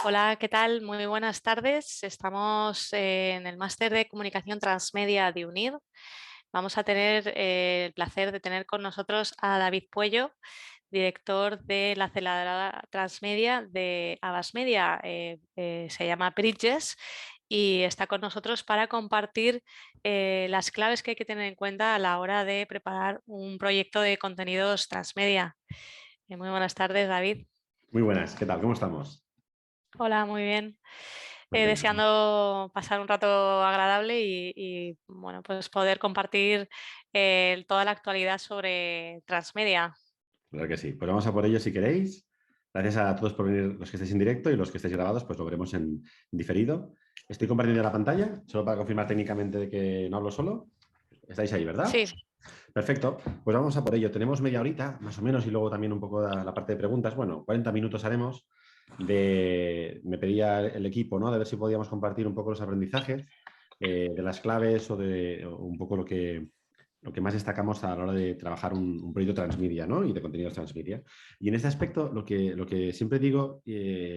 Hola, ¿qué tal? Muy buenas tardes. Estamos en el máster de comunicación transmedia de UNIR. Vamos a tener el placer de tener con nosotros a David Puello, director de la aceleradora transmedia de Abas Media. Se llama Bridges y está con nosotros para compartir las claves que hay que tener en cuenta a la hora de preparar un proyecto de contenidos transmedia. Muy buenas tardes, David. Muy buenas, ¿qué tal? ¿Cómo estamos? Hola, muy bien. Perfecto, Deseando pasar un rato agradable bueno, pues poder compartir toda la actualidad sobre transmedia. claro que sí. Pues vamos a por ello si queréis. Gracias a todos por venir, los que estéis en directo y los que estéis grabados, pues lo veremos en diferido. Estoy compartiendo la pantalla, solo para confirmar técnicamente de que no hablo solo. Estáis ahí, ¿verdad? Sí, Perfecto, pues vamos a por ello. Tenemos media horita, más o menos, y luego también un poco la parte de preguntas. Bueno, 40 minutos haremos. Me pedía el equipo, ¿no? De ver si podíamos compartir un poco los aprendizajes de las claves o un poco lo que más destacamos a la hora de trabajar un proyecto transmedia, ¿no? Y de contenidos transmedia. Y en este aspecto, lo que siempre digo,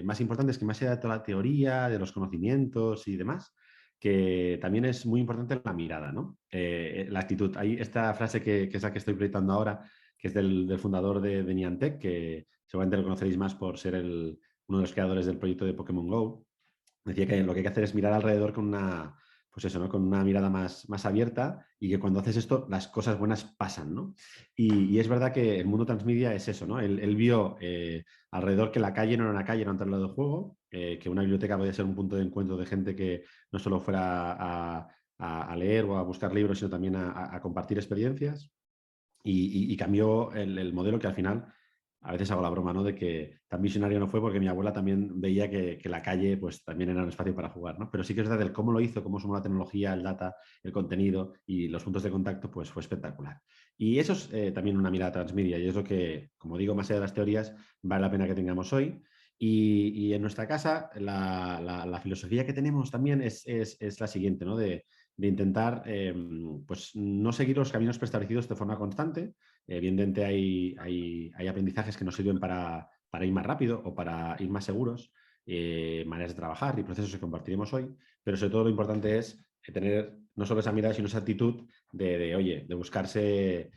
más importante es que más allá de toda la teoría, de los conocimientos y demás, que también es muy importante la mirada, ¿no? La actitud. Hay esta frase que es la que estoy proyectando ahora, que es del fundador de Niantic, que seguramente lo conoceréis más por ser uno de los creadores del proyecto de Pokémon Go. Decía que lo que hay que hacer es mirar alrededor con una, pues eso, ¿no? Con una mirada más abierta, y que cuando haces esto las cosas buenas pasan, ¿no? Y es verdad que el mundo transmedia es eso, ¿no? Él vio alrededor que la calle no era una calle, era un tablero de juego, que una biblioteca podía ser un punto de encuentro de gente que no solo fuera a leer o a buscar libros, sino también a compartir experiencias. Y cambió el modelo, que al final a veces hago la broma, ¿no? De que tan visionario no fue, porque mi abuela también veía que la calle pues también era un espacio para jugar, ¿no? Pero sí que es verdad, el cómo lo hizo, cómo sumó la tecnología, el data, el contenido y los puntos de contacto, pues fue espectacular. Y eso es también una mirada transmedia, y es lo que, como digo, más allá de las teorías, vale la pena que tengamos hoy. Y en nuestra casa la filosofía que tenemos también es la siguiente, ¿no? De intentar pues no seguir los caminos preestablecidos de forma constante. Evidentemente hay aprendizajes que nos sirven para ir más rápido o para ir más seguros, maneras de trabajar y procesos que compartiremos hoy, pero sobre todo lo importante es tener no solo esa mirada, sino esa actitud oye, de buscarse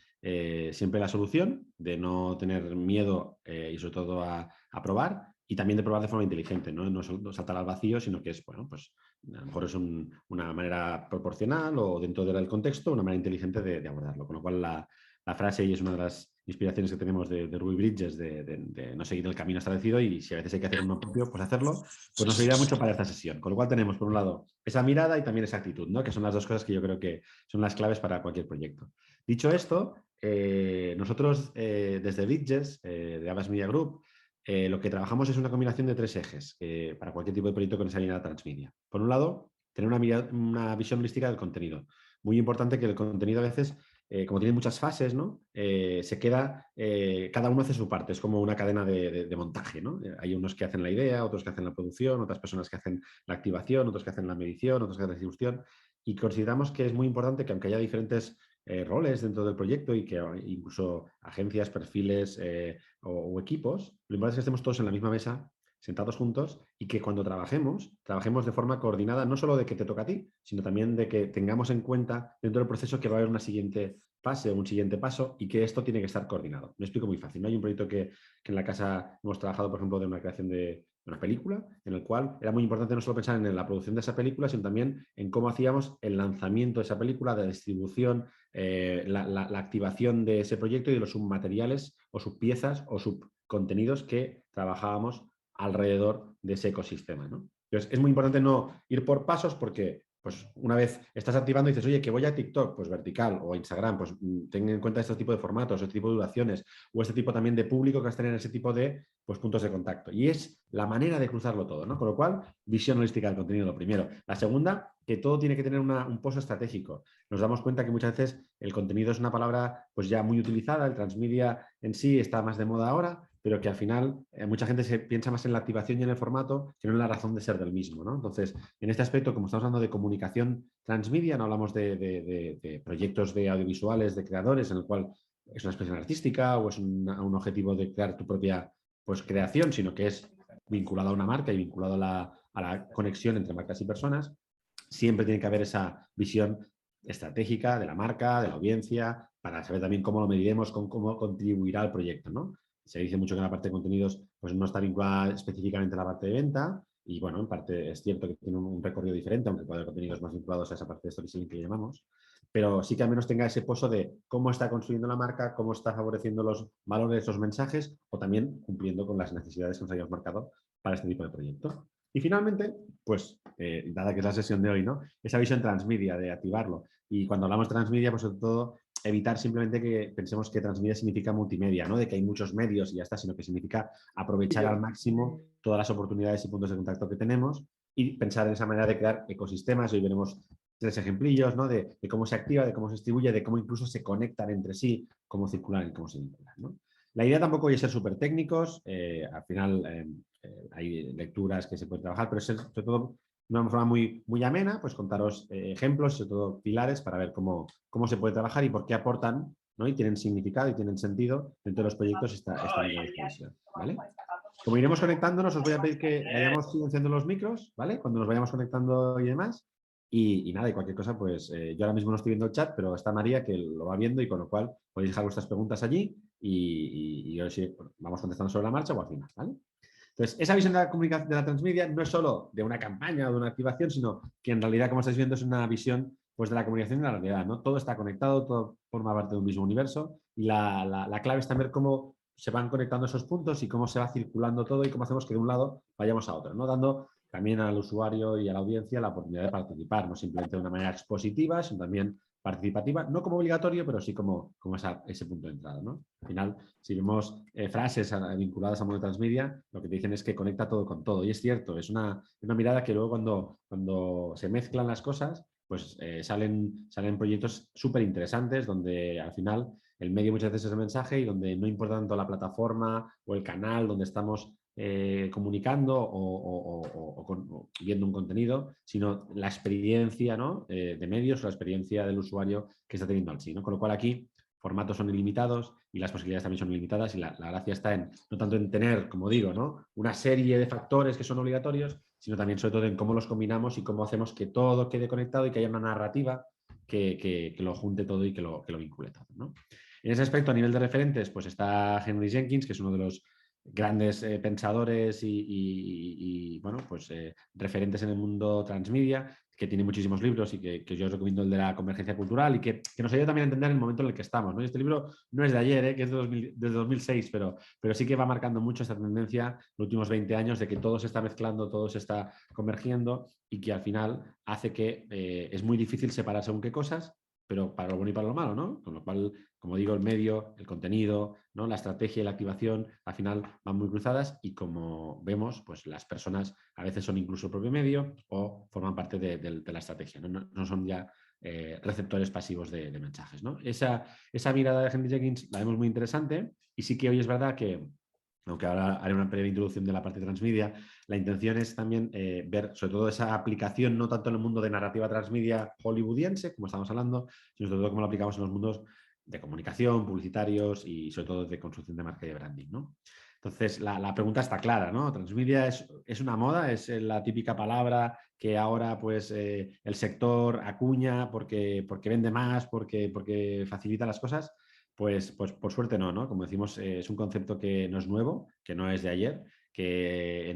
siempre la solución, de no tener miedo y sobre todo a probar, y también de probar de forma inteligente, ¿no? No saltar al vacío, sino que es, bueno, pues a lo mejor es una manera proporcional o dentro del contexto, una manera inteligente de abordarlo. Con lo cual la frase, y es una de las inspiraciones que tenemos de Ruby Bridges, de no seguir el camino establecido, y si a veces hay que hacer uno propio, pues hacerlo, pues nos ayuda mucho para esta sesión. Con lo cual tenemos, por un lado, esa mirada y también esa actitud, ¿no? Que son las dos cosas que yo creo que son las claves para cualquier proyecto. Dicho esto, nosotros desde Bridges, de Abbas Media Group, lo que trabajamos es una combinación de tres ejes para cualquier tipo de proyecto con esa línea transmedia. Por un lado, tener una visión holística del contenido. Muy importante que el contenido a veces, como tiene muchas fases, ¿no? Se queda, cada uno hace su parte, es como una cadena de montaje, ¿no? Hay unos que hacen la idea, otros que hacen la producción, otras personas que hacen la activación, otros que hacen la medición, otros que hacen la distribución, y consideramos que es muy importante que, aunque haya diferentes roles dentro del proyecto y que incluso agencias, perfiles o equipos, lo importante es que estemos todos en la misma mesa, sentados juntos, y que cuando trabajemos de forma coordinada, no solo de que te toca a ti, sino también de que tengamos en cuenta dentro del proceso que va a haber una siguiente fase o un siguiente paso, y que esto tiene que estar coordinado. Me explico muy fácil. No hay un proyecto que en la casa hemos trabajado, por ejemplo, de una creación de una película, en el cual era muy importante no solo pensar en la producción de esa película, sino también en cómo hacíamos el lanzamiento de esa película, de distribución, la activación de ese proyecto y de los submateriales o subpiezas o subcontenidos que trabajábamos alrededor de ese ecosistema, ¿no? Entonces, es muy importante no ir por pasos, porque pues una vez estás activando y dices, oye, que voy a TikTok, pues vertical, o a Instagram, pues ten en cuenta este tipo de formatos, este tipo de duraciones, o este tipo también de público que vas a tener en ese tipo de pues, puntos de contacto. Y es la manera de cruzarlo todo, ¿no? Con lo cual, visión holística del contenido, lo primero. La segunda, que todo tiene que tener un pozo estratégico. Nos damos cuenta que muchas veces el contenido es una palabra pues ya muy utilizada, el transmedia en sí está más de moda ahora, pero que al final mucha gente se piensa más en la activación y en el formato que no en la razón de ser del mismo, ¿no? Entonces, en este aspecto, como estamos hablando de comunicación transmedia, no hablamos de proyectos de audiovisuales, de creadores, en el cual es una expresión artística o es un objetivo de crear tu propia pues, creación, sino que es vinculado a una marca y vinculado a la conexión entre marcas y personas, siempre tiene que haber esa visión estratégica de la marca, de la audiencia, para saber también cómo lo mediremos, cómo contribuirá al proyecto, ¿no? Se dice mucho que la parte de contenidos pues, no está vinculada específicamente a la parte de venta y, bueno, en parte es cierto que tiene un recorrido diferente, aunque puede haber contenidos más vinculados a esa parte de storytelling que llamamos, pero sí que al menos tenga ese pozo de cómo está construyendo la marca, cómo está favoreciendo los valores, los mensajes o también cumpliendo con las necesidades que nos hayamos marcado para este tipo de proyecto. Y finalmente, pues, dada que es la sesión de hoy, ¿no? Esa visión transmedia de activarlo. Y cuando hablamos de transmedia, pues sobre todo evitar simplemente que pensemos que transmedia significa multimedia, ¿no? De que hay muchos medios y ya está, sino que significa aprovechar al máximo todas las oportunidades y puntos de contacto que tenemos y pensar en esa manera de crear ecosistemas. Hoy veremos 3 ejemplillos, ¿no? De cómo se activa, de cómo se distribuye, de cómo incluso se conectan entre sí, cómo circulan y cómo se vinculan, ¿no? La idea tampoco es ser súper técnicos, al final hay lecturas que se pueden trabajar, pero sobre todo de una forma muy amena, pues contaros ejemplos, sobre todo pilares, para ver cómo se puede trabajar y por qué aportan, ¿no? Y tienen significado y tienen sentido dentro de los proyectos esta misma visión, ¿vale? Como iremos conectándonos, os voy a pedir que vayamos silenciando los micros, ¿vale? Cuando nos vayamos conectando y demás. Y nada, y cualquier cosa, pues yo ahora mismo no estoy viendo el chat, pero está María que lo va viendo y con lo cual podéis dejar vuestras preguntas allí y hoy sí, vamos contestando sobre la marcha o al final, ¿vale? Entonces, esa visión de la comunicación de la transmedia no es solo de una campaña o de una activación, sino que en realidad, como estáis viendo, es una visión pues, de la comunicación de la realidad, ¿no? Todo está conectado, todo forma parte de un mismo universo y la clave está en ver cómo se van conectando esos puntos y cómo se va circulando todo y cómo hacemos que de un lado vayamos a otro, ¿no? Dando también al usuario y a la audiencia la oportunidad de participar, no simplemente de una manera expositiva, sino también participativa, no como obligatorio, pero sí como ese punto de entrada, ¿no? Al final, si vemos frases vinculadas a mundo transmedia, lo que te dicen es que conecta todo con todo. Y es cierto, es una mirada que luego cuando se mezclan las cosas, pues salen proyectos súper interesantes donde al final el medio muchas veces es el mensaje y donde no importa tanto la plataforma o el canal donde estamos comunicando o viendo un contenido, sino la experiencia, ¿no? De medios, la experiencia del usuario que está teniendo al sí, ¿no? Con lo cual aquí formatos son ilimitados y las posibilidades también son ilimitadas y la gracia está en no tanto en tener, como digo, ¿no? Una serie de factores que son obligatorios, sino también sobre todo en cómo los combinamos y cómo hacemos que todo quede conectado y que haya una narrativa que lo junte todo y que lo vincule todo, ¿no? En ese aspecto, a nivel de referentes, pues está Henry Jenkins, que es uno de los grandes pensadores y bueno, pues referentes en el mundo transmedia, que tiene muchísimos libros y que yo os recomiendo el de la convergencia cultural y que nos ayuda también a entender el momento en el que estamos, ¿no? Y este libro no es de ayer, que es desde 2006, pero sí que va marcando mucho esta tendencia los últimos 20 años de que todo se está mezclando, todo se está convergiendo y que al final hace que es muy difícil separar según qué cosas, pero para lo bueno y para lo malo, ¿no? Con lo cual, como digo, el medio, el contenido, ¿no? La estrategia y la activación al final van muy cruzadas y como vemos, pues las personas a veces son incluso el propio medio o forman parte de la estrategia, no son ya receptores pasivos de mensajes, ¿no? Esa mirada de Henry Jenkins la vemos muy interesante y sí que hoy es verdad que aunque ahora haré una breve introducción de la parte transmedia, la intención es también ver sobre todo esa aplicación, no tanto en el mundo de narrativa transmedia hollywoodiense, como estamos hablando, sino sobre todo cómo lo aplicamos en los mundos de comunicación, publicitarios y sobre todo de construcción de marca y de branding, ¿no? Entonces, la pregunta está clara, ¿no? Transmedia es una moda, es la típica palabra que ahora pues el sector acuña porque vende más, porque facilita las cosas. Pues por suerte no. Como decimos, es un concepto que no es nuevo, que no es de ayer, que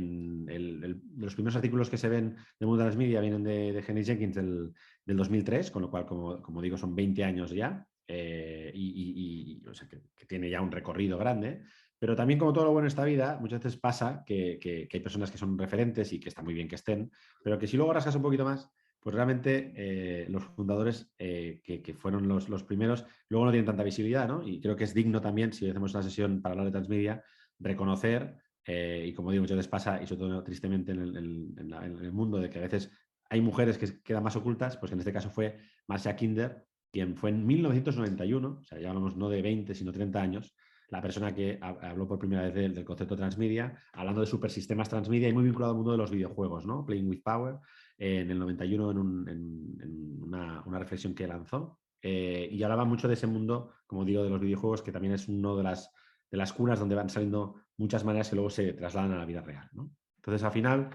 los primeros artículos que se ven de mundo de las media vienen de Henry Jenkins del 2003, con lo cual, como digo, son 20 años ya, o sea, que tiene ya un recorrido grande. Pero también, como todo lo bueno en esta vida, muchas veces pasa que hay personas que son referentes y que está muy bien que estén, pero que si luego rascas un poquito más, pues realmente los fundadores que fueron los primeros, luego no tienen tanta visibilidad, ¿no? Y creo que es digno también, si hacemos una sesión para hablar de transmedia, reconocer, y como digo, muchas veces pasa, y sobre todo tristemente en el mundo, de que a veces hay mujeres que quedan más ocultas, pues en este caso fue Marcia Kinder, quien fue en 1991, o sea, ya hablamos no de 20, sino 30 años, la persona que habló por primera vez del concepto transmedia, hablando de supersistemas transmedia y muy vinculado al mundo de los videojuegos, ¿no? Playing with Power, en el 91 en una reflexión que lanzó. Y hablaba mucho de ese mundo, como digo, de los videojuegos, que también es uno de las cunas donde van saliendo muchas maneras que luego se trasladan a la vida real, ¿no? Entonces, al final,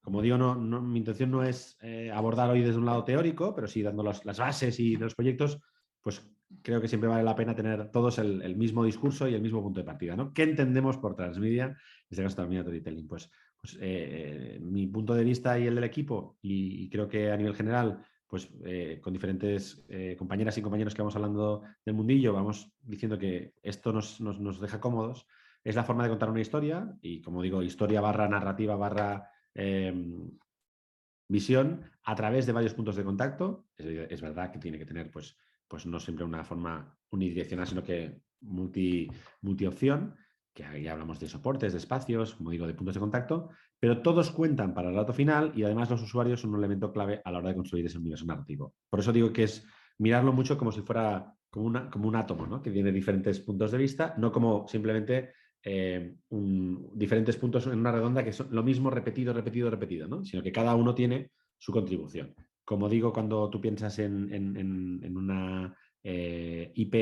como digo, mi intención no es abordar hoy desde un lado teórico, pero sí dando las bases y los proyectos, pues creo que siempre vale la pena tener todos el mismo discurso y el mismo punto de partida, ¿no? ¿Qué entendemos por transmedia? En este caso también storytelling. Mi punto de vista y el del equipo, y creo que a nivel general, pues con diferentes compañeras y compañeros que vamos hablando del mundillo, vamos diciendo que esto nos deja cómodos, es la forma de contar una historia y, como digo, historia barra narrativa barra visión a través de varios puntos de contacto. Es verdad que tiene que tener pues no siempre una forma unidireccional, sino que multiopción, que ahí hablamos de soportes, de espacios, como digo, de puntos de contacto, pero todos cuentan para el dato final y además los usuarios son un elemento clave a la hora de construir ese universo narrativo. Por eso digo que es mirarlo mucho como si fuera como un átomo, ¿no? Que tiene diferentes puntos de vista, no como simplemente diferentes puntos en una redonda que son lo mismo repetido, ¿no? Sino que cada uno tiene su contribución. Como digo, cuando tú piensas en una IP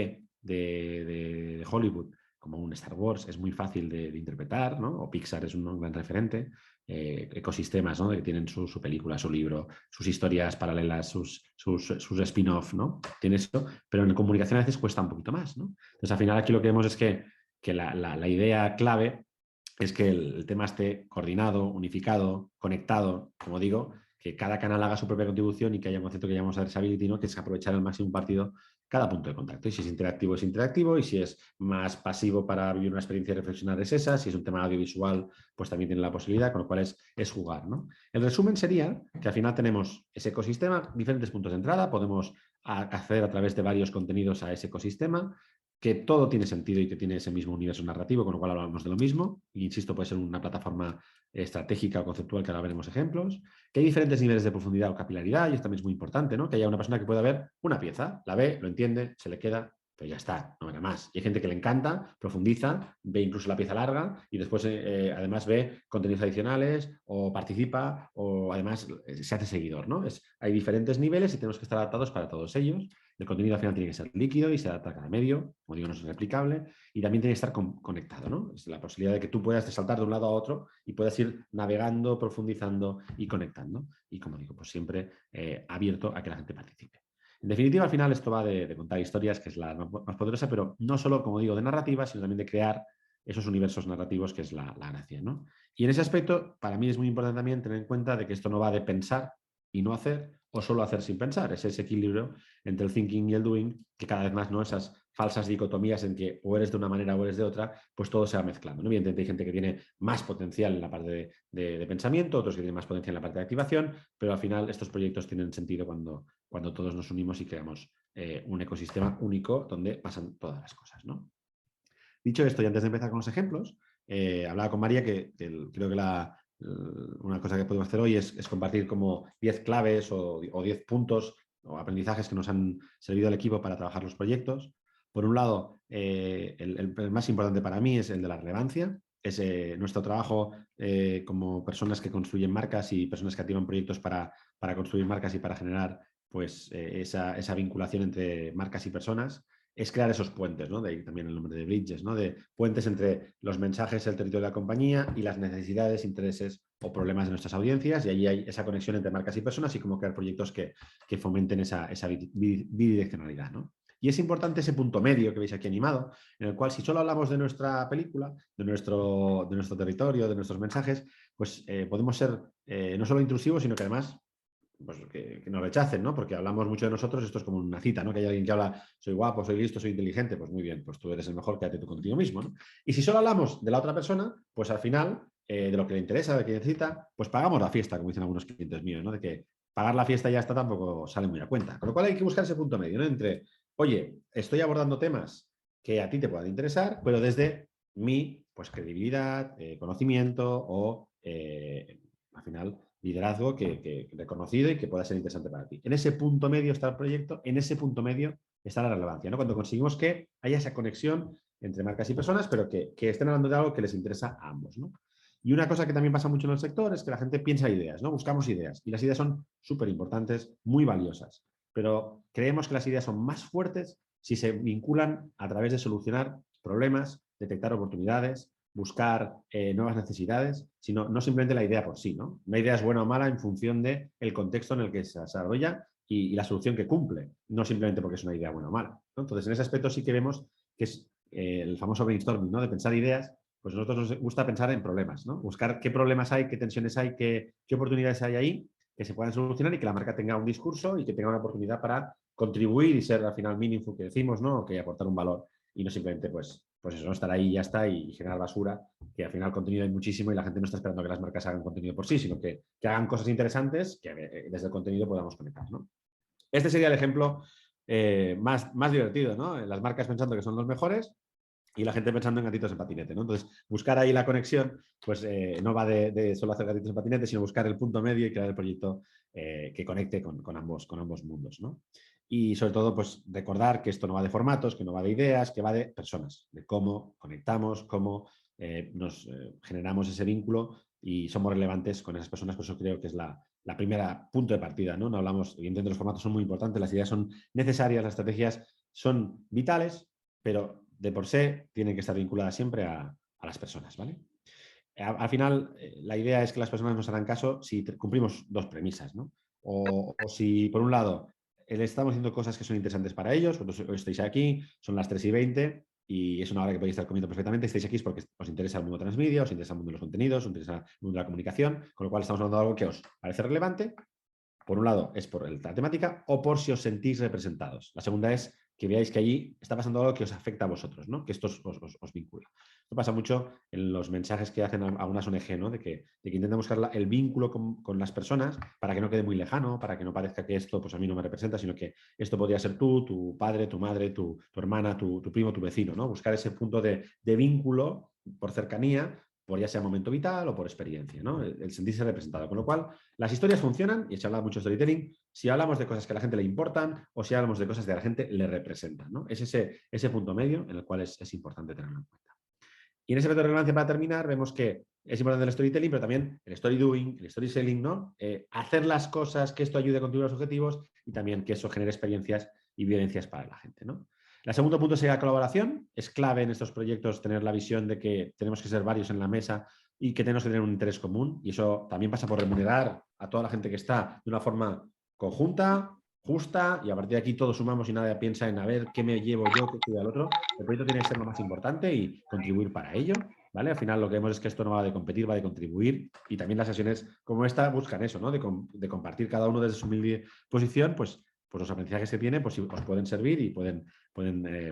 de Hollywood, como un Star Wars, es muy fácil de interpretar, ¿no? O Pixar es un gran referente. Ecosistemas, ¿no? Que tienen su película, su libro, sus historias paralelas, sus spin-off, ¿no? Tiene eso, pero en comunicación a veces cuesta un poquito más, ¿no? Entonces, al final aquí lo que vemos es que la idea clave es que el tema esté coordinado, unificado, conectado, como digo, que cada canal haga su propia contribución y que haya un concepto que llamamos adversability, ¿no? Que es aprovechar al máximo partido cada punto de contacto. Y si es interactivo, y si es más pasivo para vivir una experiencia y reflexionar es esa, si es un tema audiovisual, pues también tiene la posibilidad, con lo cual es jugar, ¿no? El resumen sería que al final tenemos ese ecosistema, diferentes puntos de entrada, podemos acceder a través de varios contenidos a ese ecosistema, que todo tiene sentido y que tiene ese mismo universo narrativo, con lo cual hablamos de lo mismo. E insisto, puede ser una plataforma estratégica o conceptual, que ahora veremos ejemplos, que hay diferentes niveles de profundidad o capilaridad, y esto también es muy importante, ¿no? Que haya una persona que pueda ver una pieza, la ve, lo entiende, se le queda, pero ya está, no verá más. Y hay gente que le encanta, profundiza, ve incluso la pieza larga y después además ve contenidos adicionales o participa o además se hace seguidor, ¿no? Hay diferentes niveles y tenemos que estar adaptados para todos ellos. El contenido al final tiene que ser líquido y se adapta a cada medio, como digo, no es replicable, y también tiene que estar conectado, ¿no? Es la posibilidad de que tú puedas saltar de un lado a otro y puedas ir navegando, profundizando y conectando. Y, como digo, pues siempre abierto a que la gente participe. En definitiva, al final esto va de contar historias, que es la más poderosa, pero no solo, como digo, de narrativa, sino también de crear esos universos narrativos, que es la gracia, ¿no? Y en ese aspecto, para mí es muy importante también tener en cuenta de que esto no va de pensar y no hacer, o solo hacer sin pensar. Es ese equilibrio entre el thinking y el doing, que cada vez más, ¿no? Esas falsas dicotomías en que o eres de una manera o eres de otra, pues todo se va mezclando, ¿no? Evidentemente hay gente que tiene más potencial en la parte de pensamiento, otros que tienen más potencial en la parte de activación, pero al final estos proyectos tienen sentido cuando todos nos unimos y creamos un ecosistema único donde pasan todas las cosas, ¿no? Dicho esto, y antes de empezar con los ejemplos, hablaba con María creo que una cosa que podemos hacer hoy es compartir como 10 claves o 10 puntos o aprendizajes que nos han servido al equipo para trabajar los proyectos. Por un lado, el más importante para mí es el de la relevancia. Es nuestro trabajo como personas que construyen marcas y personas que activan proyectos para construir marcas y para generar pues, esa vinculación entre marcas y personas. Es crear esos puentes, ¿no? De ahí también el nombre de bridges, ¿no? De puentes entre los mensajes, el territorio de la compañía y las necesidades, intereses o problemas de nuestras audiencias, y allí hay esa conexión entre marcas y personas y cómo crear proyectos que fomenten esa bidireccionalidad, ¿no? Y es importante ese punto medio que veis aquí animado, en el cual, si solo hablamos de nuestra película, de nuestro territorio, de nuestros mensajes, pues podemos ser no solo intrusivos, sino que además pues que nos rechacen, ¿no? Porque hablamos mucho de nosotros, esto es como una cita, ¿no? Que hay alguien que habla, soy guapo, soy listo, soy inteligente, pues muy bien, pues tú eres el mejor, quédate tú contigo mismo, ¿no? Y si solo hablamos de la otra persona, pues al final, de lo que le interesa, de lo que necesita, pues pagamos la fiesta, como dicen algunos clientes míos, ¿no? De que pagar la fiesta ya está, tampoco sale muy a cuenta. Con lo cual hay que buscar ese punto medio, ¿no? Entre, oye, estoy abordando temas que a ti te puedan interesar, pero desde mi, pues, credibilidad, conocimiento o, al final, liderazgo que reconocido y que pueda ser interesante para ti. En ese punto medio está el proyecto, en ese punto medio está la relevancia, ¿no? Cuando conseguimos que haya esa conexión entre marcas y personas, pero que estén hablando de algo que les interesa a ambos, ¿no? Y una cosa que también pasa mucho en el sector es que la gente piensa ideas, ¿no? Buscamos ideas, y las ideas son súper importantes, muy valiosas, pero creemos que las ideas son más fuertes si se vinculan a través de solucionar problemas, detectar oportunidades, buscar nuevas necesidades, sino no simplemente la idea por sí, ¿no? Una idea es buena o mala en función del contexto en el que se desarrolla y la solución que cumple, no simplemente porque es una idea buena o mala, ¿no? Entonces, en ese aspecto sí que vemos que es el famoso brainstorming, ¿no? De pensar ideas, pues a nosotros nos gusta pensar en problemas, ¿no? Buscar qué problemas hay, qué tensiones hay, qué oportunidades hay ahí que se puedan solucionar y que la marca tenga un discurso y que tenga una oportunidad para contribuir y ser al final meaningful, que decimos, ¿no? Que aportar un valor y no simplemente pues eso, no estar ahí y ya está y generar basura, que al final contenido hay muchísimo y la gente no está esperando que las marcas hagan contenido por sí, sino que hagan cosas interesantes que desde el contenido podamos conectar, ¿no? Este sería el ejemplo más divertido, ¿no? Las marcas pensando que son los mejores y la gente pensando en gatitos en patinete, ¿no? Entonces, buscar ahí la conexión, pues no va de solo hacer gatitos en patinete, sino buscar el punto medio y crear el proyecto que conecte con ambos mundos, ¿no? Y sobre todo, pues recordar que esto no va de formatos, que no va de ideas, que va de personas, de cómo conectamos, cómo nos generamos ese vínculo y somos relevantes con esas personas. Por eso creo que es la primera punto de partida, ¿no? No hablamos, evidentemente los formatos son muy importantes, las ideas son necesarias, las estrategias son vitales, pero de por sí tienen que estar vinculadas siempre a las personas, ¿vale? Al final, la idea es que las personas nos harán caso si cumplimos dos premisas, ¿no? O si, por un lado, le estamos haciendo cosas que son interesantes para ellos, vosotros estáis aquí, son las 3:20 y es una hora que podéis estar comiendo perfectamente, estáis aquí porque os interesa el mundo transmedia, os interesa el mundo de los contenidos, os interesa el mundo de la comunicación, con lo cual estamos hablando de algo que os parece relevante. Por un lado, es por la temática o por si os sentís representados. La segunda es que veáis que allí está pasando algo que os afecta a vosotros, ¿no? Que esto os vincula. Esto pasa mucho en los mensajes que hacen a unas ONG, ¿no? De que intentan buscar el vínculo con las personas para que no quede muy lejano, para que no parezca que esto pues a mí no me representa, sino que esto podría ser tú, tu padre, tu madre, tu hermana, tu primo, tu vecino, ¿no? Buscar ese punto de vínculo por cercanía, por ya sea momento vital o por experiencia, ¿no? El sentirse representado. Con lo cual, las historias funcionan, y se habla mucho de storytelling, si hablamos de cosas que a la gente le importan o si hablamos de cosas que a la gente le representan, ¿no? Es ese punto medio en el cual es importante tenerlo en cuenta. Y en ese factor de relevancia, para terminar, vemos que es importante el storytelling, pero también el story doing, el story selling, ¿no? Hacer las cosas, que esto ayude a contribuir a los objetivos y también que eso genere experiencias y vivencias para la gente, ¿no? El segundo punto sería la colaboración. Es clave en estos proyectos tener la visión de que tenemos que ser varios en la mesa y que tenemos que tener un interés común. Y eso también pasa por remunerar a toda la gente que está de una forma conjunta, justa, y a partir de aquí todos sumamos y nadie piensa en a ver qué me llevo yo, qué cuida el otro. El proyecto tiene que ser lo más importante y contribuir para ello, ¿vale? Al final lo que vemos es que esto no va de competir, va de contribuir, y también las sesiones como esta buscan eso, ¿no? De compartir cada uno desde su humilde posición, pues los aprendizajes que tiene pues os pueden servir y pueden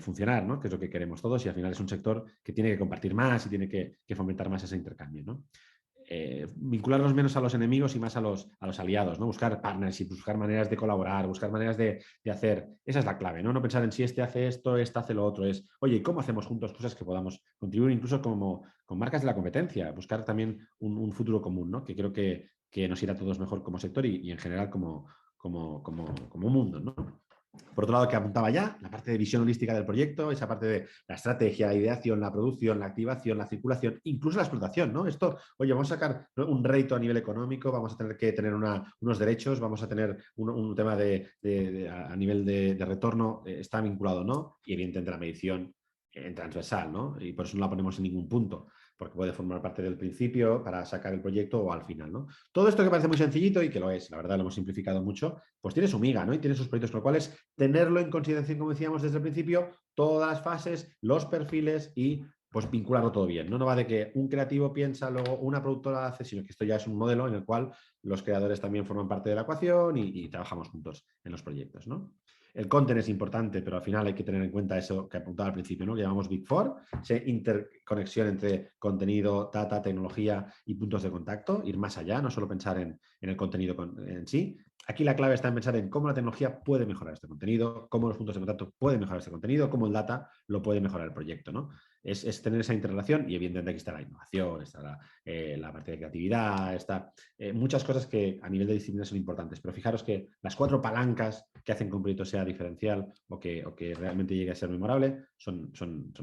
funcionar, ¿no? Que es lo que queremos todos, y al final es un sector que tiene que compartir más y tiene que fomentar más ese intercambio, ¿no? Vincularnos menos a los enemigos y más a los aliados, ¿no? Buscar partnerships, buscar maneras de colaborar, buscar maneras de hacer. Esa es la clave, ¿no? No pensar en si este hace esto, este hace lo otro. Es, oye, ¿cómo hacemos juntos cosas que podamos contribuir incluso como con marcas de la competencia? Buscar también un futuro común, ¿no? Que creo que nos irá a todos mejor como sector y en general como mundo, ¿no? Por otro lado, que apuntaba ya, la parte de visión holística del proyecto, esa parte de la estrategia, la ideación, la producción, la activación, la circulación, incluso la explotación, ¿no? Esto, oye, vamos a sacar un rédito a nivel económico, vamos a tener que tener unos derechos, vamos a tener un tema a nivel de retorno, está vinculado, ¿no? Y evidentemente la medición en transversal, ¿no? Y por eso no la ponemos en ningún punto, porque puede formar parte del principio para sacar el proyecto o al final, ¿no? Todo esto que parece muy sencillito y que lo es, la verdad lo hemos simplificado mucho, pues tiene su miga, ¿no? Y tiene sus proyectos, con lo cual es tenerlo en consideración, como decíamos desde el principio, todas las fases, los perfiles y pues vincularlo todo bien, ¿no? No va de que un creativo piensa, luego una productora hace, sino que esto ya es un modelo en el cual los creadores también forman parte de la ecuación y trabajamos juntos en los proyectos, ¿no? El content es importante, pero al final hay que tener en cuenta eso que apuntaba al principio, ¿no? Que llamamos Big Four, esa interconexión entre contenido, data, tecnología y puntos de contacto, ir más allá, no solo pensar en el contenido en sí. Aquí la clave está en pensar en cómo la tecnología puede mejorar este contenido, cómo los puntos de contacto pueden mejorar este contenido, cómo el data lo puede mejorar el proyecto, ¿no? Es tener esa interrelación y evidentemente aquí está la innovación, está la parte de creatividad, está muchas cosas que a nivel de disciplina son importantes, pero fijaros que las 4 palancas que hacen que un proyecto sea diferencial o que realmente llegue a ser memorable son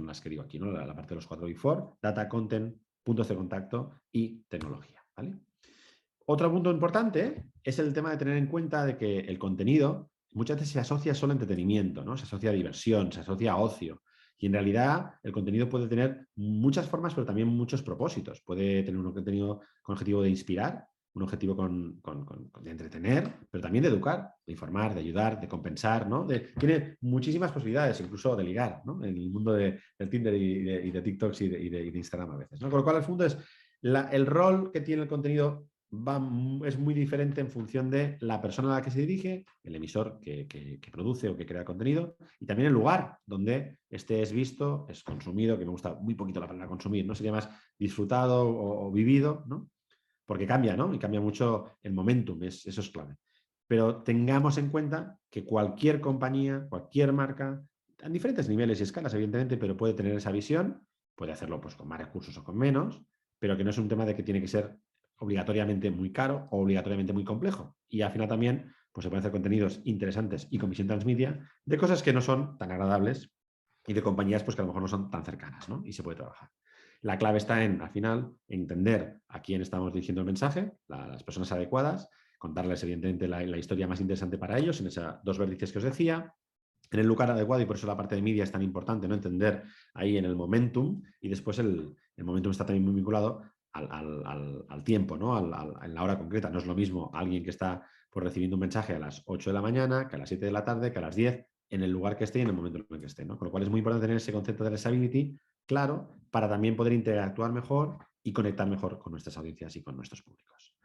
las que digo aquí, ¿no? La parte de los 4 Big Four: data, content, puntos de contacto y tecnología, ¿vale? Otro punto importante es el tema de tener en cuenta de que el contenido muchas veces se asocia solo a entretenimiento, ¿no? Se asocia a diversión, se asocia a ocio. Y en realidad el contenido puede tener muchas formas, pero también muchos propósitos. Puede tener un contenido con objetivo de inspirar, un objetivo de entretener, pero también de educar, de informar, de ayudar, de compensar, ¿no? Tiene muchísimas posibilidades, incluso de ligar, ¿no? En el mundo del Tinder y de TikToks y de Instagram a veces, ¿no? Con lo cual, al fondo es el rol que tiene el contenido es muy diferente en función de la persona a la que se dirige, el emisor que produce o que crea contenido, y también el lugar donde este es visto, es consumido, que me gusta muy poquito la palabra consumir, ¿no? Sería más disfrutado o vivido, ¿no? Porque cambia, ¿no? Y cambia mucho el momentum, eso es clave. Pero tengamos en cuenta que cualquier compañía, cualquier marca, en diferentes niveles y escalas, evidentemente, pero puede tener esa visión, puede hacerlo pues, con más recursos o con menos, pero que no es un tema de que tiene que ser obligatoriamente muy caro o obligatoriamente muy complejo. Y al final también pues, se pueden hacer contenidos interesantes y con visión transmedia de cosas que no son tan agradables y de compañías pues, que a lo mejor no son tan cercanas, ¿no? Y se puede trabajar. La clave está en, al final, entender a quién estamos dirigiendo el mensaje, las personas adecuadas, contarles, evidentemente, la historia más interesante para ellos en esas dos vértices que os decía, en el lugar adecuado, y por eso la parte de media es tan importante, ¿no? Entender ahí en el momentum, y después el momentum está también muy vinculado al tiempo, ¿no? En la hora concreta. No es lo mismo alguien que está pues, recibiendo un mensaje a las 8 de la mañana, que a las 7 de la tarde, que a las 10, en el lugar que esté y en el momento en el que esté, ¿no? Con lo cual es muy importante tener ese concepto de reachability claro para también poder interactuar mejor y conectar mejor con nuestras audiencias y con nuestros públicos.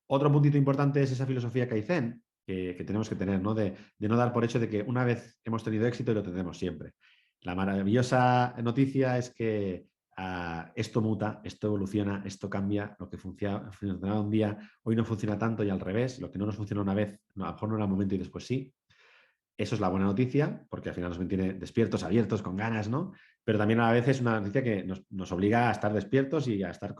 Otro puntito importante es esa filosofía Kaizen que tenemos que tener, ¿no? De no dar por hecho de que una vez hemos tenido éxito y lo tendremos siempre. La maravillosa noticia es que esto muta, esto evoluciona, esto cambia, lo que funcionaba un día hoy no funciona tanto y al revés, lo que no nos funciona una vez, a lo mejor no era el momento y después sí. Eso es la buena noticia, porque al final nos mantiene despiertos, abiertos, con ganas, ¿no? Pero también a veces es una noticia que nos obliga a estar despiertos y a estar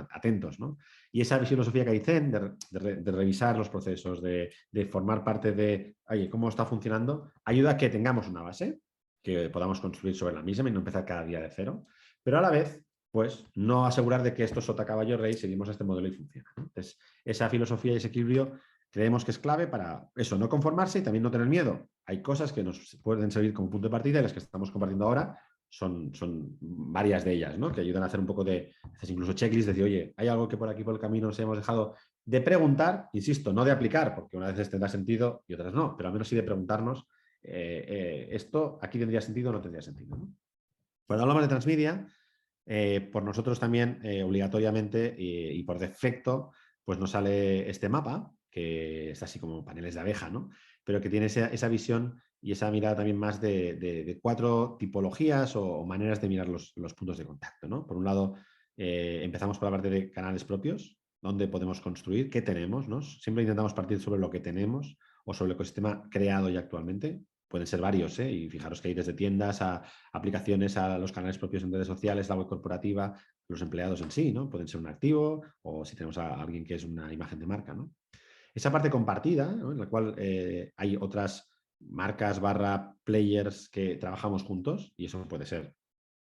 atentos, ¿no? Y esa filosofía Kaizen de revisar los procesos, de formar parte de, oye, ¿cómo está funcionando? Ayuda a que tengamos una base, que podamos construir sobre la misma y no empezar cada día de cero, pero a la vez, pues, no asegurar de que esto es sota caballo rey, seguimos este modelo y funciona, ¿no? Entonces, esa filosofía y ese equilibrio creemos que es clave para eso, no conformarse y también no tener miedo. Hay cosas que nos pueden servir como punto de partida y las que estamos compartiendo ahora son varias de ellas, ¿no? Que ayudan a hacer un poco de, incluso checklist, decir, oye, hay algo que por aquí por el camino nos hemos dejado de preguntar, insisto, no de aplicar, porque una vez tendrá sentido y otras no, pero al menos sí de preguntarnos, esto aquí tendría sentido o no tendría sentido, ¿no? Cuando hablamos de transmedia, por nosotros también obligatoriamente y por defecto, pues nos sale este mapa, que es así como paneles de abeja, ¿no? Pero que tiene esa visión y esa mirada también más de cuatro tipologías o maneras de mirar los puntos de contacto, ¿no? Por un lado, empezamos por la parte de canales propios, donde podemos construir, qué tenemos, ¿no? Siempre intentamos partir sobre lo que tenemos o sobre el ecosistema creado ya actualmente. Pueden ser varios, ¿eh? Y fijaros que hay desde tiendas a aplicaciones, a los canales propios en redes sociales, la web corporativa, los empleados en sí, ¿no? Pueden ser un activo o si tenemos a alguien que es una imagen de marca, ¿no? Esa parte compartida, ¿no? En la cual hay otras marcas barra players que trabajamos juntos y eso puede ser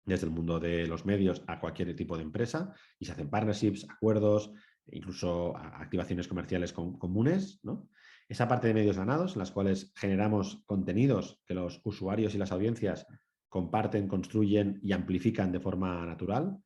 desde el mundo de los medios a cualquier tipo de empresa y se hacen partnerships, acuerdos, incluso activaciones comerciales comunes, ¿no? Esa parte de medios ganados, en las cuales generamos contenidos que los usuarios y las audiencias comparten, construyen y amplifican de forma natural,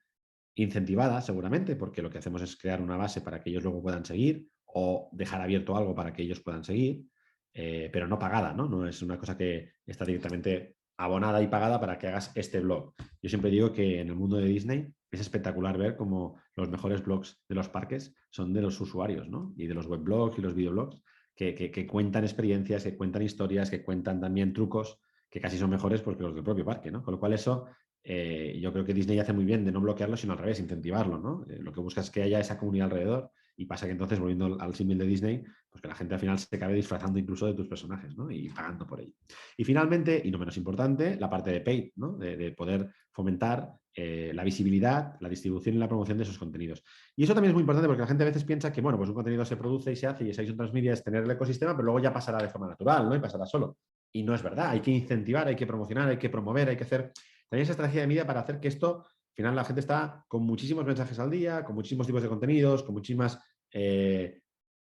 incentivada seguramente, porque lo que hacemos es crear una base para que ellos luego puedan seguir o dejar abierto algo para que ellos puedan seguir, pero no pagada, ¿no? No es una cosa que está directamente abonada y pagada para que hagas este blog. Yo siempre digo que en el mundo de Disney es espectacular ver cómo los mejores blogs de los parques son de los usuarios, ¿no? Y de los webblogs y los videoblogs que cuentan experiencias, que cuentan historias, que cuentan también trucos que casi son mejores porque los del propio parque, ¿no? Con lo cual eso yo creo que Disney hace muy bien de no bloquearlo, sino al revés, incentivarlo, ¿no? Lo que busca es que haya esa comunidad alrededor y pasa que entonces, volviendo al símil de Disney, pues que la gente al final se acabe disfrazando incluso de tus personajes, ¿no? Y pagando por ello. Y finalmente, y no menos importante, la parte de paid, ¿no? De poder fomentar la visibilidad, la distribución y la promoción de esos contenidos. Y eso también es muy importante porque la gente a veces piensa que, bueno, pues un contenido se produce y se hace y esa visión transmedia es tener el ecosistema, pero luego ya pasará de forma natural, ¿no? Y pasará solo. Y no es verdad, hay que incentivar, hay que promocionar, hay que promover, hay que hacer también esa estrategia de media para hacer que esto, al final la gente está con muchísimos mensajes al día, con muchísimos tipos de contenidos, con muchísimas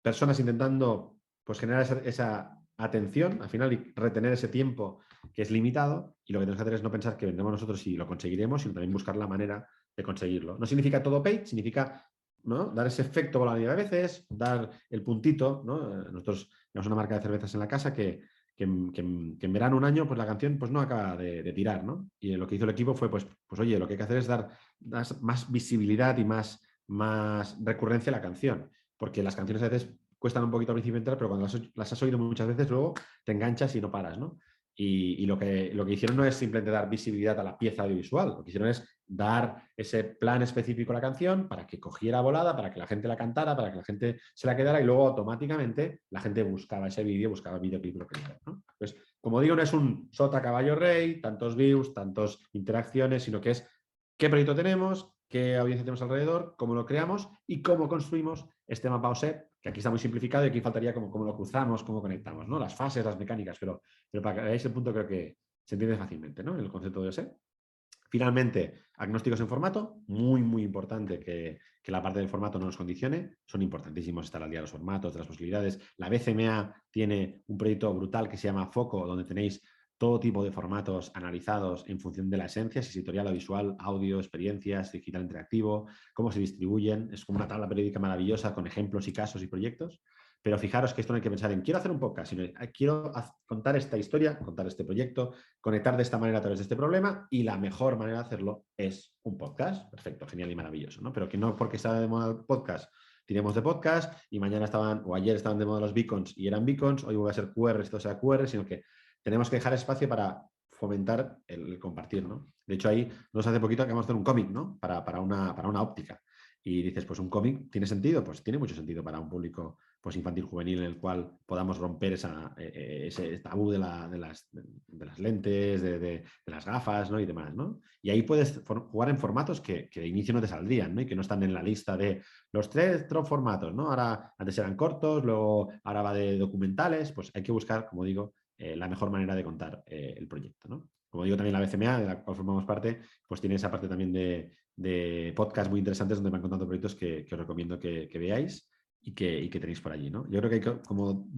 personas intentando pues, generar esa atención al final y retener ese tiempo que es limitado, y lo que tenemos que hacer es no pensar que vendremos nosotros y lo conseguiremos, sino también buscar la manera de conseguirlo. No significa todo paid, significa, ¿no?, dar ese efecto volátil a veces, dar el puntito, ¿no? Nosotros tenemos una marca de cervezas en la casa que en verano, un año, pues la canción pues no acaba de tirar, ¿no? Y lo que hizo el equipo fue, pues oye, lo que hay que hacer es dar más visibilidad y más recurrencia a la canción, porque las canciones a veces cuestan un poquito al principio entrar, pero cuando las has oído muchas veces luego te enganchas y no paras, ¿no? Y lo que hicieron no es simplemente dar visibilidad a la pieza audiovisual, lo que hicieron es dar ese plan específico a la canción para que cogiera volada, para que la gente la cantara, para que la gente se la quedara, y luego automáticamente la gente buscaba ese vídeo, buscaba el videoclip, lo que era, ¿no? Pues, como digo, no es un sota caballo rey, tantos views, tantas interacciones, sino que es qué proyecto tenemos, qué audiencia tenemos alrededor, cómo lo creamos y cómo construimos este mapa OSET, que aquí está muy simplificado y aquí faltaría cómo lo cruzamos, cómo conectamos, ¿no? Las fases, las mecánicas, pero para que veáis el punto creo que se entiende fácilmente, ¿no?, el concepto de OSET. Finalmente, agnósticos en formato, muy importante que la parte del formato no nos condicione, son importantísimos estar al día de los formatos, de las posibilidades. La BCMA tiene un proyecto brutal que se llama Foco, donde tenéis todo tipo de formatos analizados en función de la esencia, si es editorial o visual, audio, experiencias, digital interactivo, cómo se distribuyen. Es como una tabla periódica maravillosa con ejemplos y casos y proyectos. Pero fijaros que esto no hay que pensar en quiero hacer un podcast, sino quiero contar esta historia, contar este proyecto, conectar de esta manera a través de este problema, y la mejor manera de hacerlo es un podcast. Perfecto, genial y maravilloso, ¿no? Pero que no porque está de moda el podcast tiremos de podcast y mañana o ayer estaban de moda los beacons y eran beacons, hoy voy a ser QR, esto sea QR, sino que tenemos que dejar espacio para fomentar el compartir, ¿no? De hecho, ahí nos hace poquito acabamos de hacer un cómic, ¿no? Para una óptica. Y dices, pues un cómic tiene sentido, pues tiene mucho sentido para un público pues infantil juvenil en el cual podamos romper ese tabú de las lentes, de las gafas, ¿no?, y demás, ¿no? Y ahí puedes jugar en formatos que de inicio no te saldrían, ¿no?, y que no están en la lista de los 3 formatos, ¿no? Ahora, antes eran cortos, luego ahora va de documentales, pues hay que buscar, como digo, la mejor manera de contar el proyecto, ¿no? Como digo, también la BCMA, de la cual formamos parte, pues tiene esa parte también de podcast muy interesantes donde van contando proyectos que os recomiendo que veáis y que tenéis por allí, ¿no? Yo creo que hay como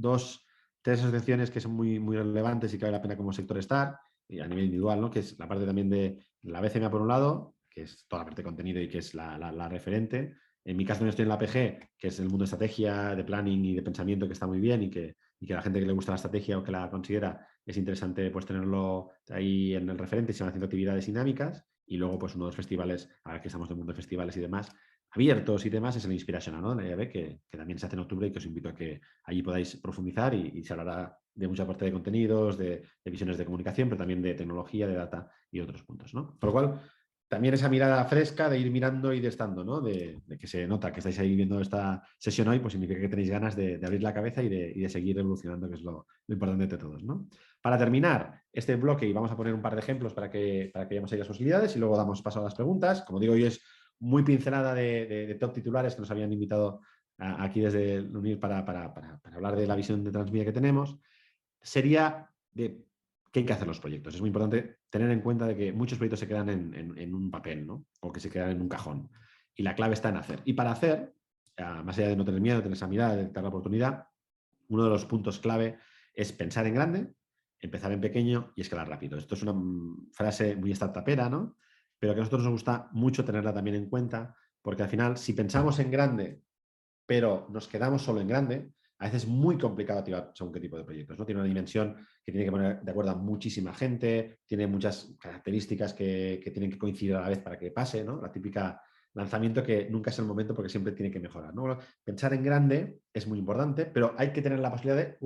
3 asociaciones que son muy relevantes y que vale la pena como sector estar, y a nivel individual, ¿no?, que es la parte también de la BCMA por un lado, que es toda la parte de contenido y que es la referente. En mi caso, yo estoy en la PG, que es el mundo de estrategia, de planning y de pensamiento, que está muy bien y que la gente que le gusta la estrategia o que la considera es interesante pues tenerlo ahí en el referente, se van haciendo actividades dinámicas. Y luego, pues uno de los festivales, ahora que estamos en el mundo de festivales y demás, abiertos y demás, es el Inspirational, ¿no?, de la IAB, que también se hace en octubre y que os invito a que allí podáis profundizar y se hablará de mucha parte de contenidos, de visiones de comunicación, pero también de tecnología, de data y otros puntos, ¿no? Por lo cual, también esa mirada fresca de ir mirando y de estando, ¿no?, de que se nota que estáis ahí viendo esta sesión hoy, pues significa que tenéis ganas de abrir la cabeza y de seguir evolucionando, que es lo importante de todos, ¿no? Para terminar este bloque, y vamos a poner un par de ejemplos para que veamos ahí las posibilidades y luego damos paso a las preguntas. Como digo, hoy es muy pincelada de top titulares que nos habían invitado aquí desde UNIR para hablar de la visión de transmedia que tenemos. Sería de qué hay que hacer los proyectos. Es muy importante tener en cuenta de que muchos proyectos se quedan en un papel, ¿no?, o que se quedan en un cajón. Y la clave está en hacer. Y para hacer, más allá de no tener miedo, de tener esa mirada, de tener la oportunidad, uno de los puntos clave es pensar en grande, empezar en pequeño y escalar rápido. Esto es una frase muy startupera, ¿no?, pero que a nosotros nos gusta mucho tenerla también en cuenta, porque al final, si pensamos en grande, pero nos quedamos solo en grande, a veces es muy complicado activar según qué tipo de proyectos, ¿no? Tiene una dimensión que tiene que poner de acuerdo a muchísima gente, tiene muchas características que tienen que coincidir a la vez para que pase, ¿no? La típica lanzamiento que nunca es el momento porque siempre tiene que mejorar, ¿no? Pensar en grande es muy importante, pero hay que tener la posibilidad de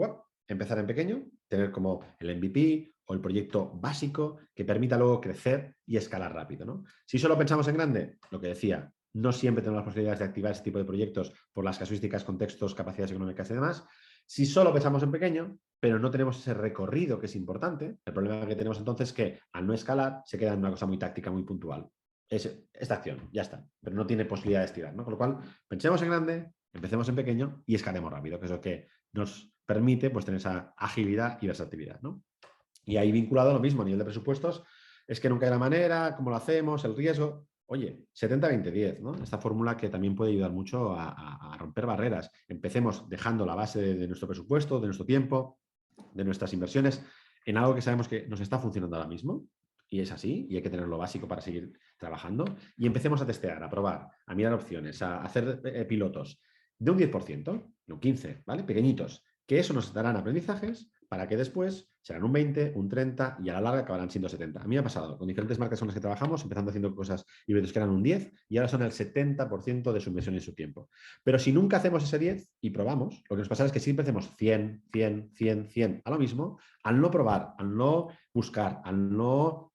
empezar en pequeño, tener como el MVP o el proyecto básico que permita luego crecer y escalar rápido, ¿no? Si solo pensamos en grande, lo que decía, no siempre tenemos las posibilidades de activar este tipo de proyectos por las casuísticas, contextos, capacidades económicas y demás. Si solo pensamos en pequeño, pero no tenemos ese recorrido que es importante, el problema que tenemos entonces es que al no escalar se queda en una cosa muy táctica, muy puntual. Es esta acción, ya está, pero no tiene posibilidad de estirar, ¿no? Con lo cual, pensemos en grande, empecemos en pequeño y escalemos rápido, que es lo que nos permite pues, tener esa agilidad y versatilidad, ¿no? Y ahí vinculado a lo mismo a nivel de presupuestos, es que nunca hay una manera, cómo lo hacemos, el riesgo. Oye, 70-20-10, ¿no? Esta fórmula que también puede ayudar mucho a romper barreras. Empecemos dejando la base de nuestro presupuesto, de nuestro tiempo, de nuestras inversiones en algo que sabemos que nos está funcionando ahora mismo, y es así, y hay que tener lo básico para seguir trabajando, y empecemos a testear, a probar, a mirar opciones, a hacer pilotos de un 10%, de un 15%, ¿vale? Pequeñitos, que eso nos darán aprendizajes para que después serán un 20, un 30 y a la larga acabarán siendo 70. A mí me ha pasado con diferentes marcas con las que trabajamos, empezando haciendo cosas híbridos que eran un 10 y ahora son el 70% de su inversión y su tiempo. Pero si nunca hacemos ese 10 y probamos, lo que nos pasa es que siempre hacemos 100, 100, 100, 100 a lo mismo, al no probar, al no buscar, al no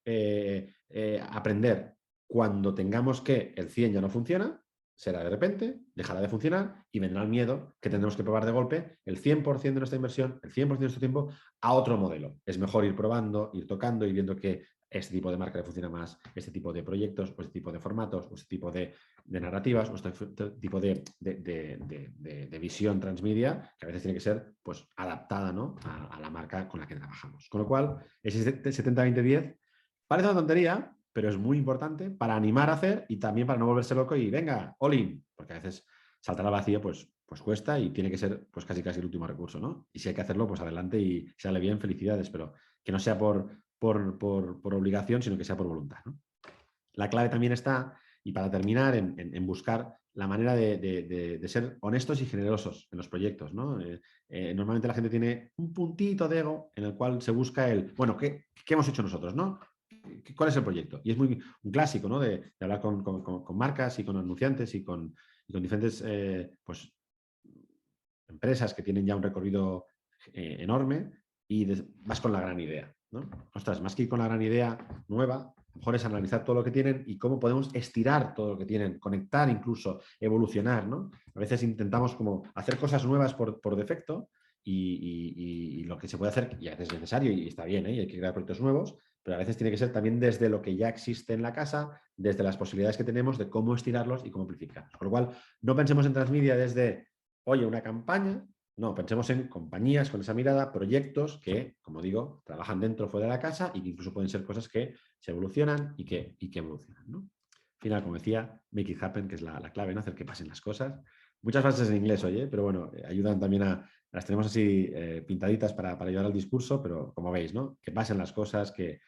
aprender. Cuando tengamos que el 100 ya no funciona, será de repente, dejará de funcionar y vendrá el miedo que tendremos que probar de golpe el 100% de nuestra inversión, el 100% de nuestro tiempo a otro modelo. Es mejor ir probando, ir tocando y viendo que este tipo de marca le funciona más, este tipo de proyectos, o este tipo de formatos, o este tipo de narrativas, o este tipo de visión transmedia, que a veces tiene que ser pues, adaptada, ¿no? a la marca con la que trabajamos. Con lo cual, ese 70-20-10 parece una tontería, pero es muy importante para animar a hacer y también para no volverse loco y venga, all in, porque a veces saltar al vacío pues cuesta y tiene que ser pues casi el último recurso, ¿no? Y si hay que hacerlo, pues adelante y sale bien, felicidades, pero que no sea por obligación, sino que sea por voluntad, ¿no? La clave también está, y para terminar, en buscar la manera de ser honestos y generosos en los proyectos, ¿no? Normalmente la gente tiene un puntito de ego en el cual se busca bueno, ¿qué hemos hecho nosotros, ¿no? ¿Cuál es el proyecto? Y es muy un clásico, ¿no? De hablar con marcas y con anunciantes y con diferentes pues, empresas que tienen ya un recorrido enorme y vas con la gran idea, ¿no? Ostras, más que ir con la gran idea nueva, a lo mejor es analizar todo lo que tienen y cómo podemos estirar todo lo que tienen, conectar incluso, evolucionar, ¿no? A veces intentamos como hacer cosas nuevas por defecto y lo que se puede hacer, y a veces es necesario y está bien, ¿eh? Y hay que crear proyectos nuevos, pero a veces tiene que ser también desde lo que ya existe en la casa, desde las posibilidades que tenemos de cómo estirarlos y cómo amplificarlos. Con lo cual, no pensemos en Transmedia desde, oye, una campaña. No, pensemos en compañías con esa mirada, proyectos que, como digo, trabajan dentro o fuera de la casa y que incluso pueden ser cosas que se evolucionan y que evolucionan, ¿no? Al final, como decía, make it happen, que es la clave, ¿no? Hacer que pasen las cosas. Muchas frases en inglés, oye, pero bueno, ayudan también las tenemos así pintaditas para ayudar al discurso, pero como veis, ¿no? Que pasen las cosas, que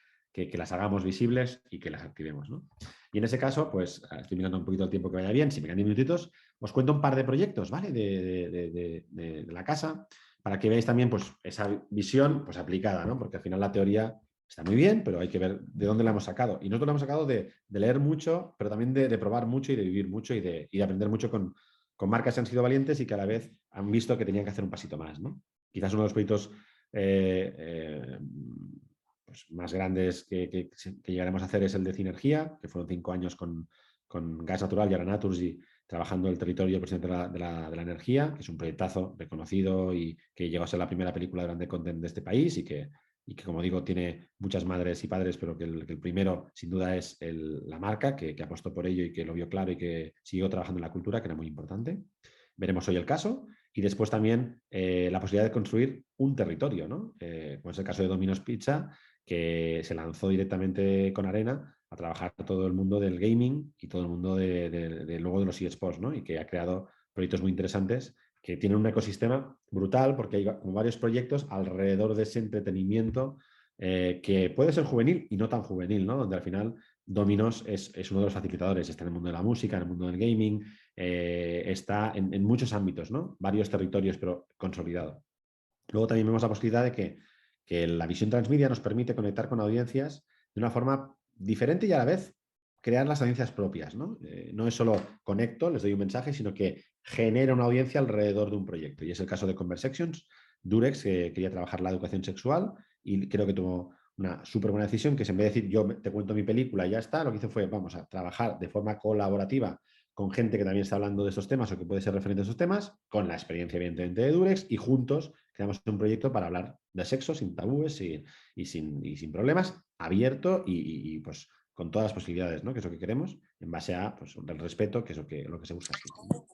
las hagamos visibles y que las activemos, ¿no? Y en ese caso, pues estoy mirando un poquito el tiempo que vaya bien, si me quedan 10 minutitos, os cuento un par de proyectos, ¿vale? De la casa, para que veáis también pues, esa visión pues, aplicada, ¿no? Porque al final la teoría está muy bien, pero hay que ver de dónde la hemos sacado. Y nosotros la hemos sacado de leer mucho, pero también de probar mucho y de vivir mucho y de aprender mucho con marcas que han sido valientes y que a la vez han visto que tenían que hacer un pasito más, ¿no? Quizás uno de los proyectos pues más grandes que llegaremos a hacer es el de Cinergia, que fueron 5 años con Gas Natural y ahora Naturgy, trabajando el territorio presidente de la energía, que es un proyectazo reconocido y que llegó a ser la primera película de grande content de este país y que, como digo, tiene muchas madres y padres, pero que el primero, sin duda, es la marca, que apostó por ello y que lo vio claro y que siguió trabajando en la cultura, que era muy importante. Veremos hoy el caso. Y después también la posibilidad de construir un territorio, ¿no? Como es el caso de Domino's Pizza, que se lanzó directamente con Arena a trabajar todo el mundo del gaming y todo el mundo luego de los eSports, ¿no? Y que ha creado proyectos muy interesantes que tienen un ecosistema brutal porque hay como varios proyectos alrededor de ese entretenimiento que puede ser juvenil y no tan juvenil, ¿no? Donde al final Domino's es uno de los facilitadores, está en el mundo de la música, en el mundo del gaming, está en muchos ámbitos, ¿no? Varios territorios, pero consolidado. Luego también vemos la posibilidad de que la visión transmedia nos permite conectar con audiencias de una forma diferente y a la vez crear las audiencias propias, ¿no? No es solo conecto, les doy un mensaje, sino que genera una audiencia alrededor de un proyecto. Y es el caso de Conversections, Durex, que quería trabajar la educación sexual y creo que tuvo una súper buena decisión, que es en vez de decir yo te cuento mi película y ya está, lo que hizo fue vamos a trabajar de forma colaborativa con gente que también está hablando de estos temas o que puede ser referente a esos temas, con la experiencia evidentemente de Durex y juntos creamos un proyecto para hablar de sexo sin tabúes y sin problemas, abierto y pues con todas las posibilidades, ¿no? Que es lo que queremos, en base a pues, el respeto, que es lo que se busca siempre.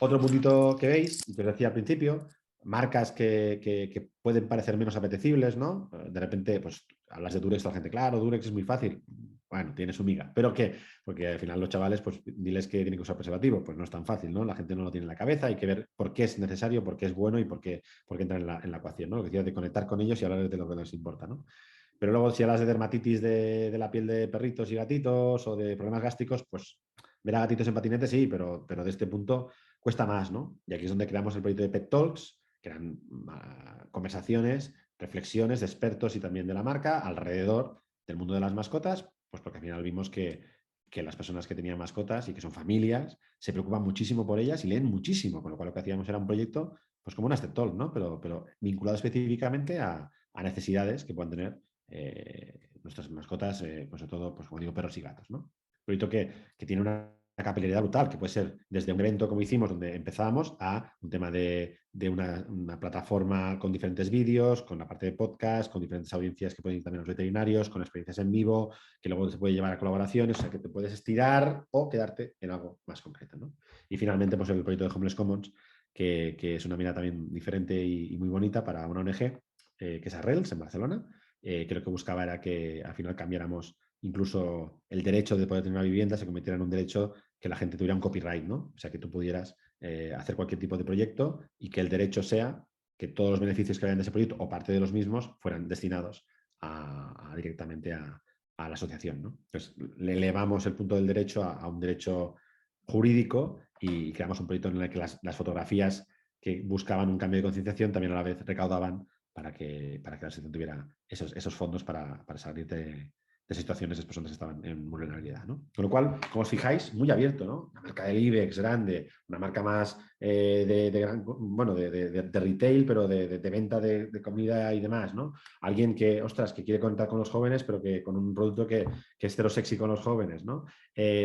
Otro puntito que veis, que os decía al principio, marcas que pueden parecer menos apetecibles, ¿no? De repente, pues hablas de Durex, la gente, claro, Durex es muy fácil. bueno, tiene su miga. ¿Pero qué? Porque al final los chavales, pues diles que tienen que usar preservativo. Pues no es tan fácil, ¿no? La gente no lo tiene en la cabeza, hay que ver por qué es necesario, por qué es bueno y por qué entra en la ecuación, ¿no? Lo que decía de conectar con ellos y hablar de lo que les importa, ¿no? Pero luego, si hablas de dermatitis de la piel de perritos y gatitos o de problemas gástricos, pues ver a gatitos en patinete sí, pero de este punto cuesta más, ¿no? Y aquí es donde creamos el proyecto de Pet Talks, que eran conversaciones, reflexiones de expertos y también de la marca alrededor del mundo de las mascotas, pues porque al final vimos que las personas que tenían mascotas y que son familias se preocupan muchísimo por ellas y leen muchísimo, con lo cual lo que hacíamos era un proyecto pues como un Step Talk, ¿no? Pero vinculado específicamente a necesidades que puedan tener nuestras mascotas, pues sobre todo, pues como digo, perros y gatos, ¿no? Un proyecto que tiene una capilaridad brutal, que puede ser desde un evento como hicimos, donde empezábamos, a un tema de una plataforma con diferentes vídeos, con la parte de podcast, con diferentes audiencias que pueden ir también los veterinarios, con experiencias en vivo, que luego se puede llevar a colaboraciones, o sea, que te puedes estirar o quedarte en algo más concreto, ¿no? Y finalmente, pues el proyecto de Homeless Commons, que es una mirada también diferente y muy bonita para una ONG, que es Arrels, en Barcelona, que lo que buscaba era que al final cambiáramos incluso el derecho de poder tener una vivienda, se convirtiera en un derecho que la gente tuviera un copyright, ¿no? O sea, que tú pudieras hacer cualquier tipo de proyecto y que el derecho sea que todos los beneficios que hayan de ese proyecto o parte de los mismos fueran destinados directamente a la asociación, ¿no? Entonces, le elevamos el punto del derecho a un derecho jurídico y creamos un proyecto en el que las fotografías que buscaban un cambio de concienciación también a la vez recaudaban para que la asociación tuviera esos fondos para salir de situaciones de personas que estaban en vulnerabilidad, ¿no? Con lo cual, como os fijáis, muy abierto, ¿no? Una marca del IBEX grande, una marca más de retail, pero de venta de comida y demás, ¿no? Alguien que, ostras, que quiere contar con los jóvenes, pero que con un producto que es cero sexy con los jóvenes, ¿no?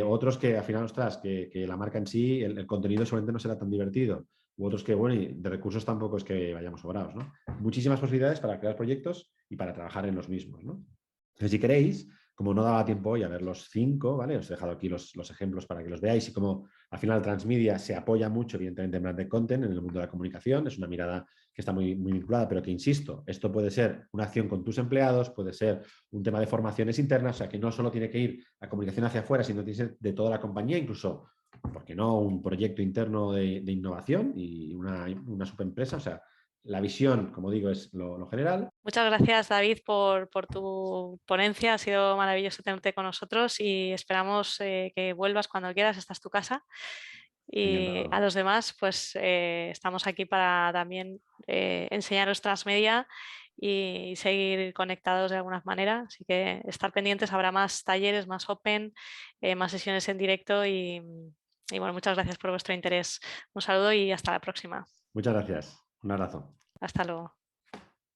Otros que al final, ostras, que la marca en sí, el contenido seguramente no será tan divertido. U otros que, bueno, y de recursos tampoco es que vayamos sobrados, ¿no? Muchísimas posibilidades para crear proyectos y para trabajar en los mismos, ¿no? Entonces, si queréis, como no daba tiempo hoy a ver los 5, ¿vale? Os he dejado aquí los ejemplos para que los veáis y como al final Transmedia se apoya mucho, evidentemente, en branded content, en el mundo de la comunicación, es una mirada que está muy, muy vinculada, pero que, insisto, esto puede ser una acción con tus empleados, puede ser un tema de formaciones internas, o sea, que no solo tiene que ir la comunicación hacia afuera, sino que tiene que ser de toda la compañía, incluso, ¿por qué no?, un proyecto interno de innovación y una subempresa, o sea, la visión, como digo, es lo general. Muchas gracias, David, por tu ponencia. Ha sido maravilloso tenerte con nosotros y esperamos que vuelvas cuando quieras. Esta es tu casa. Y a Encantado. los demás, pues estamos aquí para también enseñaros Transmedia y seguir conectados de alguna manera. Así que estar pendientes, habrá más talleres, más open, más sesiones en directo y bueno, muchas gracias por vuestro interés. Un saludo y hasta la próxima. Muchas gracias. Un abrazo. Hasta luego.